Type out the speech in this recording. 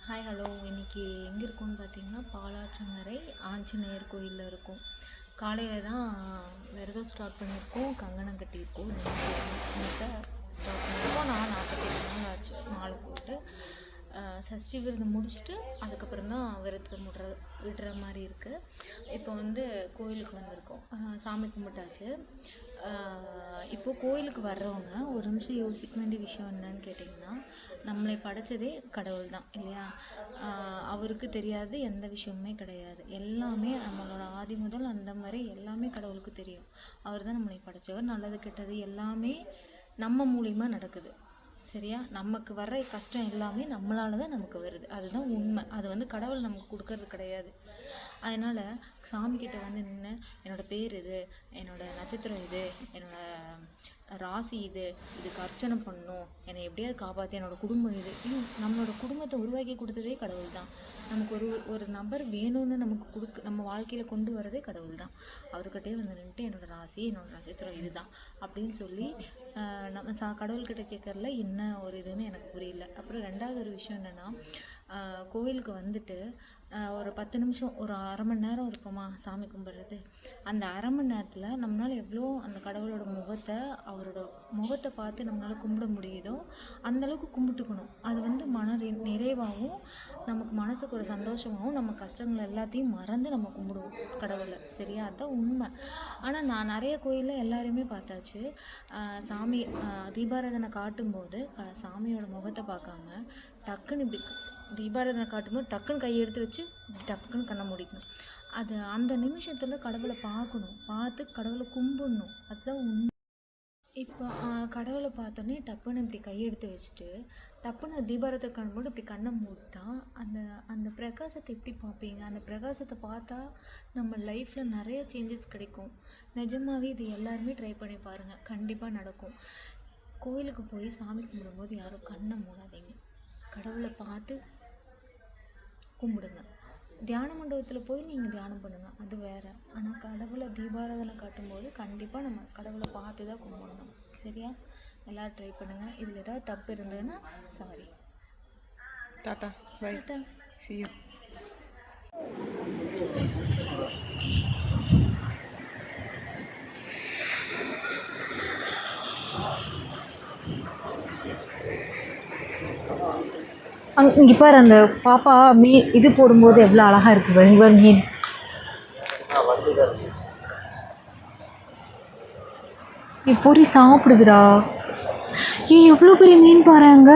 Hi hello இன்றைக்கி எங்கே இருக்கோன்னு பார்த்தீங்கன்னா பாலாற்றங்கரை ஆஞ்சநேயர் கோயிலில் இருக்கும். காலையில் தான் விரதம் ஸ்டார்ட் பண்ணியிருக்கோம், கங்கணம் கட்டியிருக்கோம். ஸ்டார்ட் பண்ணியிருக்கோம். நான் 48 நாள் ஆச்சு மாலை போட்டு சஷ்டி விரதம் முடிச்சுட்டு அதுக்கப்புறம் தான் விரதத்தை விடுற மாதிரி இருக்குது. இப்போ வந்து கோயிலுக்கு வந்திருக்கோம், சாமி கும்பிட்டாச்சு. இப்போது கோயிலுக்கு வர்றவங்க ஒரு நிமிஷம் யோசிக்க வேண்டிய விஷயம் என்னன்னு கேட்டிங்கன்னா, நம்மளை படைத்ததே கடவுள் தான் இல்லையா? அவருக்கு தெரியாது எந்த விஷயமுமே கிடையாது. எல்லாமே நம்மளோட ஆதி முதல் அந்த வரை எல்லாமே கடவுளுக்கு தெரியும். அவர் தான் நம்மளை படைத்தவர். நல்லது கெட்டது எல்லாமே நம்ம மூலிமா நடக்குது, சரியா? நமக்கு வர்ற கஷ்டம் எல்லாமே நம்மளால தான் நமக்கு வருது, அதுதான் உண்மை. அது வந்து கடவுள் நமக்கு கொடுக்கறது கிடையாது. அதனால் சாமிக்கிட்ட வந்து நின்று என்னோடய பேர் இது, என்னோடய நட்சத்திரம் இது, என்னோடய ராசி இதுக்கு அர்ச்சனை பண்ணணும், என்னை எப்படியாவது காப்பாற்றி, என்னோடய குடும்பம் இது. நம்மளோட குடும்பத்தை உருவாக்கி கொடுத்ததே கடவுள் தான். நமக்கு ஒரு நபர் வேணும்னு நமக்கு நம்ம வாழ்க்கையில் கொண்டு வரதே கடவுள் தான். அவர்கிட்டே வந்து நின்றுட்டு என்னோடய ராசி என்னோடய நட்சத்திரம் இது தான் அப்படின்னு சொல்லி நம்ம கடவுள்கிட்ட கேட்கறதுல என்ன ஒரு இதுன்னு எனக்கு புரியல. அப்புறம் ரெண்டாவது ஒரு விஷயம் என்னென்னா, கோவிலுக்கு வந்துட்டு ஒரு 10 நிமிஷம் ஒரு அரை மணி நேரம் இருப்போமா சாமி கும்பிட்றது. அந்த அரை மணி நேரத்தில் நம்மளால் எவ்வளோ அந்த கடவுளோட அவரோட முகத்தை பார்த்து நம்மளால் கும்பிட முடியுதோ அந்தளவுக்கு கும்பிட்டுக்கணும். அது வந்து நிறைவாகவும் நமக்கு மனசுக்கு ஒரு சந்தோஷமாகவும் நம்ம கஷ்டங்கள் எல்லாத்தையும் மறந்து நம்ம கும்பிடுவோம் கடவுளை, சரியா? அதுதான் உண்மை. ஆனால் நான் நிறைய கோயிலில் எல்லாருமே பார்த்தாச்சு, சாமி தீபாராதனை காட்டும்போது சாமியோட முகத்தை பார்க்காம டக்குன்னு இப்படி தீபாராதனை காட்டும்போது டக்குன்னு கையை எடுத்து வச்சு டக்குன்னு கண்ணை முடிக்கணும். அது அந்த நிமிஷத்தில் கடவுளை பார்த்து கடவுளை கும்பிடணும், அதுதான் உண்மை. இப்போ கடவுளை பார்த்தோன்னே டப்புன்னு இப்படி கையெடுத்து வச்சுட்டு டப்புன்னு தீபாரத்தை காணும்போது இப்படி கண்ணை மூட்டா அந்த பிரகாசத்தை எப்படி பார்ப்பீங்க? அந்த பிரகாசத்தை பார்த்தா நம்ம லைஃப்பில் நிறைய சேஞ்சஸ் கிடைக்கும். நிஜமாகவே இது எல்லாருமே ட்ரை பண்ணி பாருங்கள், கண்டிப்பாக நடக்கும். கோயிலுக்கு போய் சாமி கும்பிடும்போது யாரும் கண்ணை மூடாதீங்க, கடவுளை பார்த்து கும்பிடுங்க. தியான மண்டபத்தில் போய் நீங்கள் தியானம் பண்ணுங்கள், அது வேறு. ஆனால் கடவுளை தீபாராதனை காட்டும்போது கண்டிப்பாக நம்ம கடவுளை பார்த்து தான் கும்பிடணும், சரியா? எல்லோரும் ட்ரை பண்ணுங்கள். இதில் ஏதாவது தப்பு இருந்ததுன்னா sorry. Tata bye, see you. இங்கே பாரு, அந்த பாப்பா மீன் இது போடும்போது எவ்வளோ அழகாக இருக்குது பாரு. இங்கே மீன் பொறி சாப்பிடுதுடா. எவ்வளோ பெரிய மீன் பாருங்க.